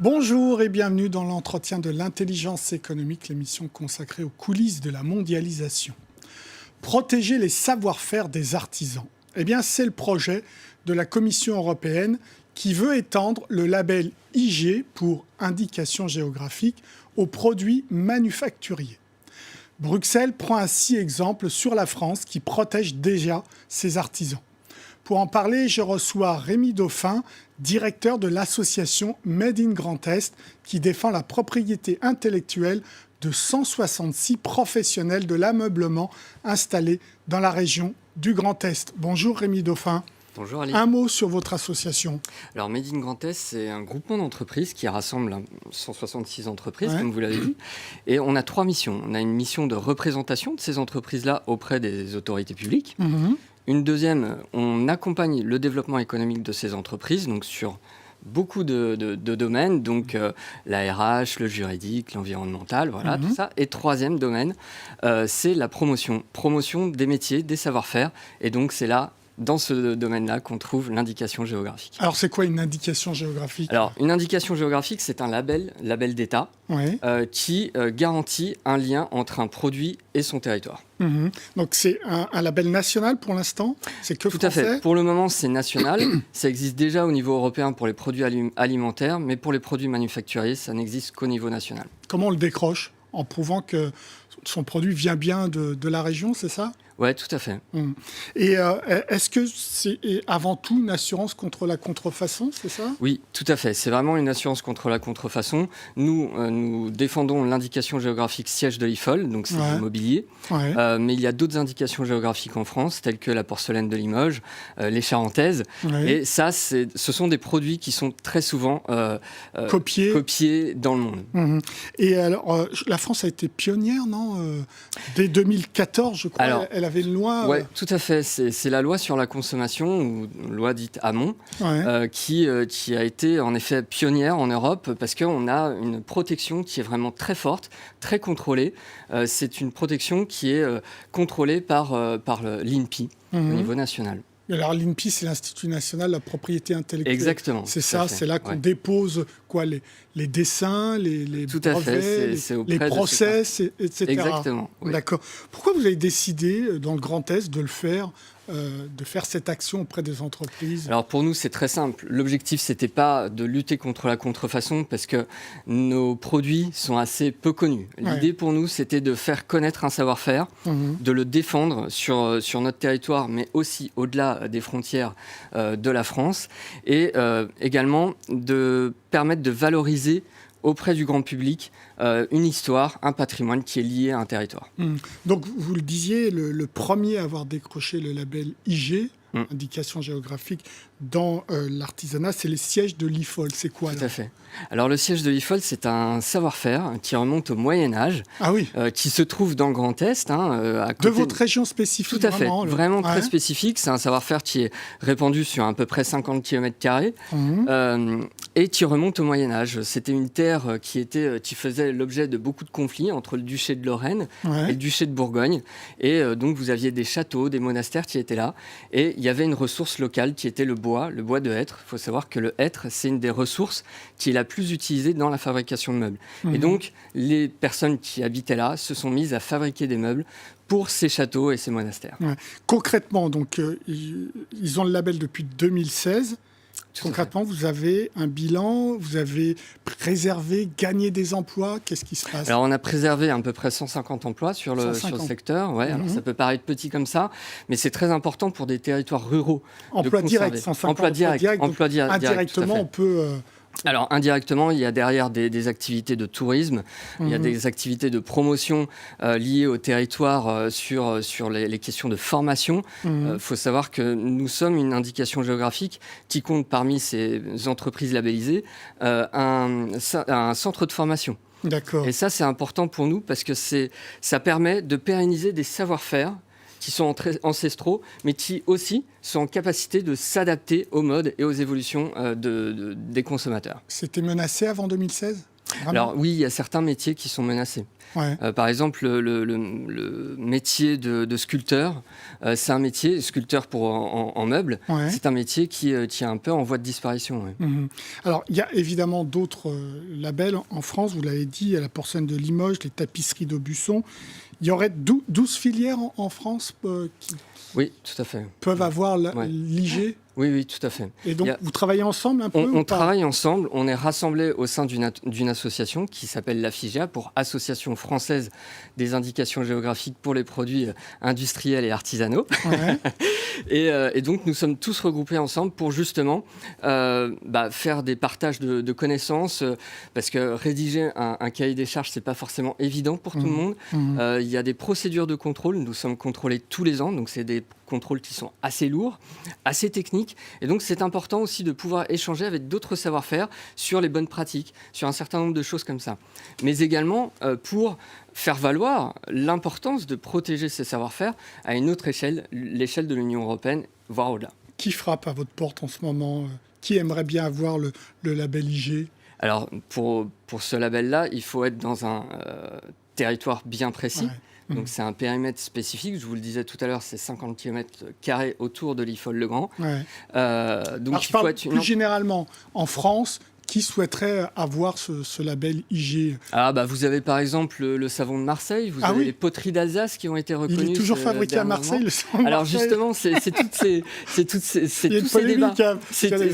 Bonjour et bienvenue dans l'entretien de l'intelligence économique, l'émission consacrée aux coulisses de la mondialisation. Protéger les savoir-faire des artisans. Eh bien, c'est le projet de la Commission européenne qui veut étendre le label IG pour indication géographique aux produits manufacturiers. Bruxelles prend ainsi exemple sur la France qui protège déjà ses artisans. Pour en parler, je reçois Rémi Dauphin, directeur de l'association Made in Grand Est, qui défend la propriété intellectuelle de 166 professionnels de l'ameublement installés dans la région du Grand Est. Bonjour Rémi Dauphin. Bonjour Ali. Un mot sur votre association. Alors Made in Grand Est, c'est un groupement d'entreprises qui rassemble 166 entreprises, comme vous l'avez dit. Et on a 3 missions. On a une mission de représentation de ces entreprises-là auprès des autorités publiques. Une deuxième, on accompagne le développement économique de ces entreprises, donc sur beaucoup de domaines, donc la RH, le juridique, l'environnemental, voilà, tout ça. Et troisième domaine, c'est la promotion des métiers, des savoir-faire. Et donc c'est là, dans ce domaine-là, qu'on trouve l'indication géographique. Alors c'est quoi une indication géographique ? Alors une indication géographique, c'est un label d'État qui garantit un lien entre un produit et son territoire. Donc c'est un label national pour l'instant ? C'est que Tout français ? à fait. Pour le moment, c'est national. Ça existe déjà au niveau européen pour les produits alimentaires, mais pour les produits manufacturiers, ça n'existe qu'au niveau national. Comment on le décroche ? En prouvant que son produit vient bien de la région, c'est ça ? Oui, tout à fait. Et est-ce que c'est avant tout une assurance contre la contrefaçon, c'est ça ? Oui, tout à fait. C'est vraiment une assurance contre la contrefaçon. Nous défendons l'indication géographique siège de l'IFOL, donc c'est l'immobilier. Mais il y a d'autres indications géographiques en France, telles que la porcelaine de Limoges, les charentaises. Et ça, ce sont des produits qui sont très souvent copiés dans le monde. Et alors, la France a été pionnière, non ? Dès 2014, je crois, alors, elle avait une loi... Oui, tout à fait. C'est la loi sur la consommation, ou loi dite Hamon, qui a été en effet pionnière en Europe, parce qu'on a une protection qui est vraiment très forte, très contrôlée. C'est une protection qui est contrôlée par l'INPI au niveau national. Alors l'INPI, c'est l'Institut national de la propriété intellectuelle. Exactement. C'est ça, c'est là qu'on dépose quoi, les dessins, les brevets, les process, etc. Exactement. Oui. D'accord. Pourquoi vous avez décidé, dans le Grand Est, de faire cette action auprès des entreprises ? Alors pour nous, c'est très simple. L'objectif, c'était pas de lutter contre la contrefaçon parce que nos produits sont assez peu connus. L'idée pour nous, c'était de faire connaître un savoir-faire, de le défendre sur notre territoire, mais aussi au-delà des frontières de la France, et également de permettre de valoriser auprès du grand public une histoire, un patrimoine qui est lié à un territoire. Donc, vous le disiez, le premier à avoir décroché le label IG, indication géographique, dans l'artisanat, c'est les sièges de l'IFOL. C'est quoi, là ? Tout à fait. Alors, le siège de l'IFOL, c'est un savoir-faire qui remonte au Moyen-Âge, qui se trouve dans le Grand Est. À côté de votre région spécifique. Tout à fait, vraiment très spécifique. C'est un savoir-faire qui est répandu sur à peu près 50 km² et qui remonte au Moyen-Âge. C'était une terre qui faisait l'objet de beaucoup de conflits entre le duché de Lorraine et le duché de Bourgogne. Et donc, vous aviez des châteaux, des monastères qui étaient là. Et il y avait une ressource locale qui était le bois de hêtre. Il faut savoir que le hêtre, c'est une des ressources qui est la plus utilisée dans la fabrication de meubles. Et donc, les personnes qui habitaient là se sont mises à fabriquer des meubles pour ces châteaux et ces monastères. Concrètement, donc, ils ont le label depuis 2016. Concrètement, vous avez un bilan, vous avez préservé, gagné des emplois. Qu'est-ce qui se passe ? Alors, on a préservé à peu près 150 emplois sur le secteur. Alors, ça peut paraître petit comme ça, mais c'est très important pour des territoires ruraux. Emploi direct, 150 emploi direct. Indirectement, on peut... Alors, indirectement, il y a derrière des activités de tourisme, il y a des activités de promotion liées au territoire sur les questions de formation. Faut savoir que nous sommes une indication géographique qui compte parmi ces entreprises labellisées un centre de formation. D'accord. Et ça, c'est important pour nous parce que ça permet de pérenniser des savoir-faire qui sont ancestraux, mais qui aussi sont en capacité de s'adapter aux modes et aux évolutions des consommateurs. C'était menacé avant 2016 ? Vraiment? Alors oui, il y a certains métiers qui sont menacés. Ouais. Par exemple, le métier de sculpteur, c'est un métier, sculpteur en meubles, Ouais. c'est un métier qui est un peu en voie de disparition. Ouais. Alors, il y a évidemment d'autres labels en France, vous l'avez dit, il y a la porcelaine de Limoges, les tapisseries d'Aubusson. Il y aurait 12 filières en France qui Oui, tout à fait. peuvent avoir l'IG. Oui, tout à fait. Et donc, vous travaillez ensemble un peu On travaille ensemble, on est rassemblés au sein d'une association qui s'appelle l'AFIGEA, pour Association française des indications géographiques pour les produits industriels et artisanaux. Ouais. Et donc, nous sommes tous regroupés ensemble pour justement faire des partages de connaissances, parce que rédiger un cahier des charges, c'est pas forcément évident pour tout le monde. Il y a des procédures de contrôle, nous sommes contrôlés tous les ans, donc c'est des contrôles qui sont assez lourds, assez techniques, et donc c'est important aussi de pouvoir échanger avec d'autres savoir-faire sur les bonnes pratiques, sur un certain nombre de choses comme ça. Mais également pour faire valoir l'importance de protéger ces savoir-faire à une autre échelle, l'échelle de l'Union européenne, voire au-delà. Qui frappe à votre porte en ce moment? Qui aimerait bien avoir le label IG? Alors, pour ce label-là, il faut être dans un territoire bien précis. Ouais. Donc c'est un périmètre spécifique, je vous le disais tout à l'heure, c'est 50 km² autour de l'Ifol-le-Grand. Ouais. Donc Alors, je parle plus généralement en France. Qui souhaiterait avoir ce label IG? Vous avez par exemple le savon de Marseille, vous avez les poteries d'Alsace qui ont été reconnues. Il est toujours fabriqué à Marseille, le savon de Marseille. Alors justement, c'est tous ces débats.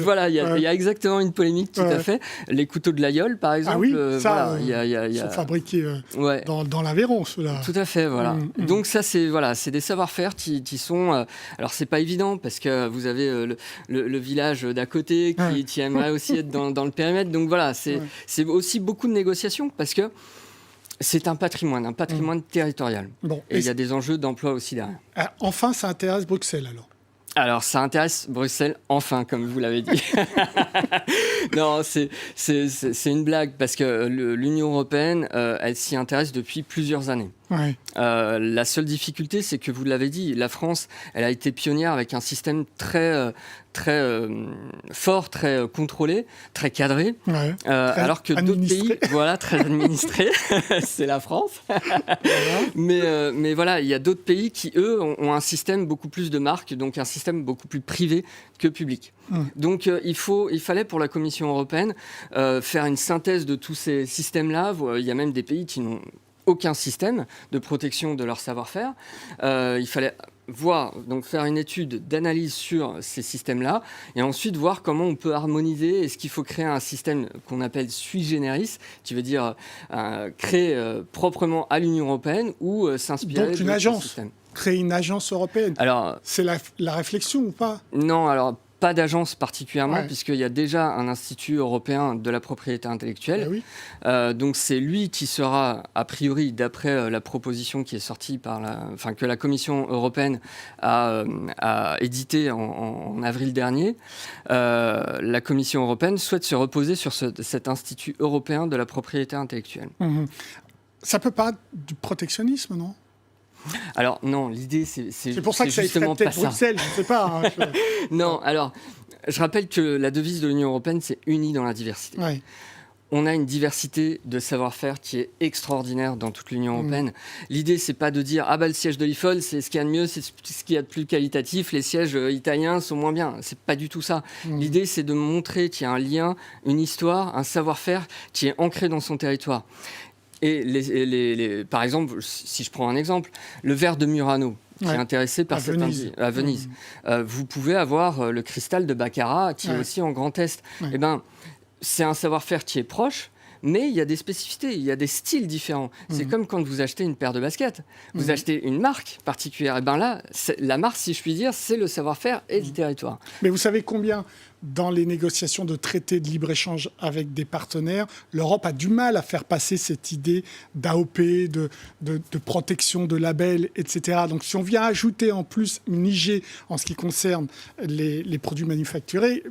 Voilà, il y a exactement une polémique, tout à fait. Les couteaux de l'Aïol, par exemple. Ah oui, ils sont fabriqués dans l'Aveyron, ceux-là. Tout à fait, voilà. Donc ça, c'est des savoir-faire qui sont... alors c'est pas évident, parce que vous avez le village d'à côté qui aimerait aussi être dans le périmètre. Donc voilà, c'est aussi beaucoup de négociations, parce que c'est un patrimoine territorial. Bon, et il y a des enjeux d'emploi aussi derrière. Enfin, ça intéresse Bruxelles, alors? Alors, ça intéresse Bruxelles, enfin, comme vous l'avez dit. Non, c'est une blague, parce que l'Union européenne, elle s'y intéresse depuis plusieurs années. Ouais. La seule difficulté, c'est que vous l'avez dit, la France, elle a été pionnière avec un système très fort, très contrôlé, très cadré, très alors que d'autres pays, très administré, c'est la France. Mais voilà, il y a d'autres pays qui, eux, ont un système beaucoup plus de marque, donc un système beaucoup plus privé que public. Donc il fallait pour la Commission européenne faire une synthèse de tous ces systèmes-là. Il y a même des pays qui n'ont aucun système de protection de leur savoir-faire. Il fallait donc faire une étude d'analyse sur ces systèmes-là, et ensuite voir comment on peut harmoniser. Est-ce qu'il faut créer un système qu'on appelle sui generis, qui veut dire créer proprement à l'Union européenne, ou s'inspirer donc une agence, créer une agence européenne. Alors, c'est la réflexion ou pas? Non, alors pas d'agence particulièrement, puisqu'il y a déjà un institut européen de la propriété intellectuelle. Donc c'est lui qui sera, a priori, d'après la proposition qui est sortie que la Commission européenne a éditée en avril dernier. La Commission européenne souhaite se reposer sur cet institut européen de la propriété intellectuelle. Ça peut paraître du protectionnisme, non? Alors non, l'idée c'est pour ça que ça effraie peut-être Bruxelles, je ne sais pas. Non, alors je rappelle que la devise de l'Union européenne, c'est « unis dans la diversité ». On a une diversité de savoir-faire qui est extraordinaire dans toute l'Union européenne. L'idée, c'est pas de dire le siège de l'IFOL, c'est ce qu'il y a de mieux, c'est ce qu'il y a de plus qualitatif, les sièges italiens sont moins bien. C'est pas du tout ça. L'idée, c'est de montrer qu'il y a un lien, une histoire, un savoir-faire qui est ancré dans son territoire. Et par exemple, si je prends un exemple, le verre de Murano, qui est intéressé par cette industrie à Venise. Vous pouvez avoir le cristal de Baccarat, qui est aussi en Grand Est. Eh ben, c'est un savoir-faire qui est proche, mais il y a des spécificités, il y a des styles différents. C'est comme quand vous achetez une paire de baskets. Vous achetez une marque particulière. Et ben là, la marque, si je puis dire, c'est le savoir-faire et le territoire. Mais vous savez combien, dans les négociations de traités de libre-échange avec des partenaires, l'Europe a du mal à faire passer cette idée d'AOP, de protection de labels, etc. Donc si on vient ajouter en plus une IG en ce qui concerne les produits manufacturés,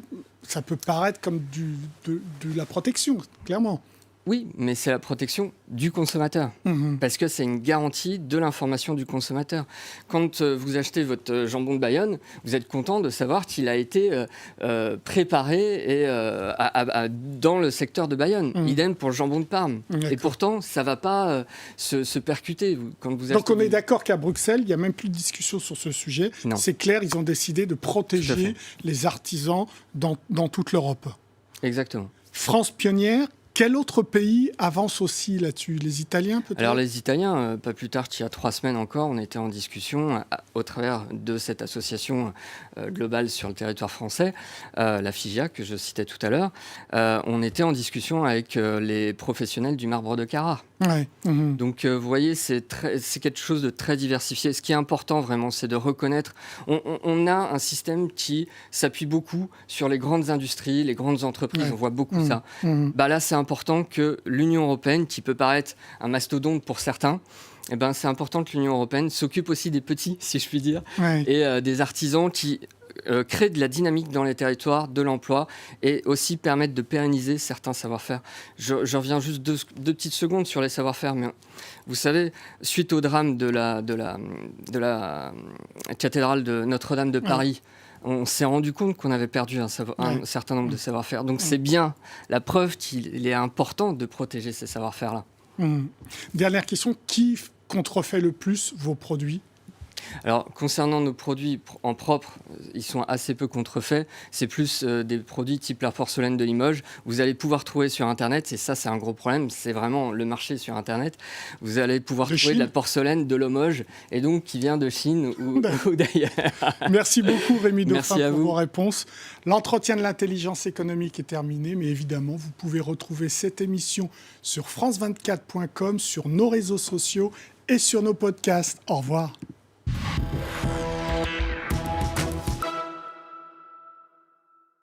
ça peut paraître comme de la protection, clairement. Oui, mais c'est la protection du consommateur, parce que c'est une garantie de l'information du consommateur. Quand vous achetez votre jambon de Bayonne, vous êtes content de savoir qu'il a été préparé dans le secteur de Bayonne. Idem pour le jambon de Parme. Et pourtant, ça ne va pas se percuter. Quand vous Donc on est d'accord qu'à Bruxelles, il n'y a même plus de discussion sur ce sujet. Non. C'est clair, ils ont décidé de protéger les artisans dans toute l'Europe. Exactement. France pionnière. Quel autre pays avance aussi là-dessus? Les Italiens peut-être? Alors les Italiens, pas plus tard qu'il y a 3 semaines encore, on était en discussion au travers de cette association globale sur le territoire français, la FIGIA que je citais tout à l'heure. On était en discussion avec les professionnels du marbre de Carrare. Ouais. Donc vous voyez, c'est quelque chose de très diversifié. Ce qui est important vraiment, c'est de reconnaître. On a un système qui s'appuie beaucoup sur les grandes industries, les grandes entreprises. On voit beaucoup ça. Bah là, c'est important que l'Union européenne, qui peut paraître un mastodonte pour certains, c'est important que l'Union européenne s'occupe aussi des petits, si je puis dire, et des artisans qui créent de la dynamique dans les territoires, de l'emploi, et aussi permettent de pérenniser certains savoir-faire. Je reviens juste deux petites secondes sur les savoir-faire, mais vous savez, suite au drame de la cathédrale de Notre-Dame de Paris, on s'est rendu compte qu'on avait perdu un certain nombre de savoir-faire. Donc c'est bien la preuve qu'il est important de protéger ces savoir-faire-là. Dernière question, qui contrefait le plus vos produits ? Alors, concernant nos produits en propre, ils sont assez peu contrefaits. C'est plus des produits type la porcelaine de Limoges. Vous allez pouvoir trouver sur Internet, et ça, c'est un gros problème, c'est vraiment le marché sur Internet. Vous allez pouvoir trouver de la porcelaine de Limoges, et donc qui vient de Chine ou d'ailleurs. Merci beaucoup, Rémi Dauphin, pour vos réponses. L'entretien de l'intelligence économique est terminé, mais évidemment, vous pouvez retrouver cette émission sur france24.com, sur nos réseaux sociaux et sur nos podcasts. Au revoir.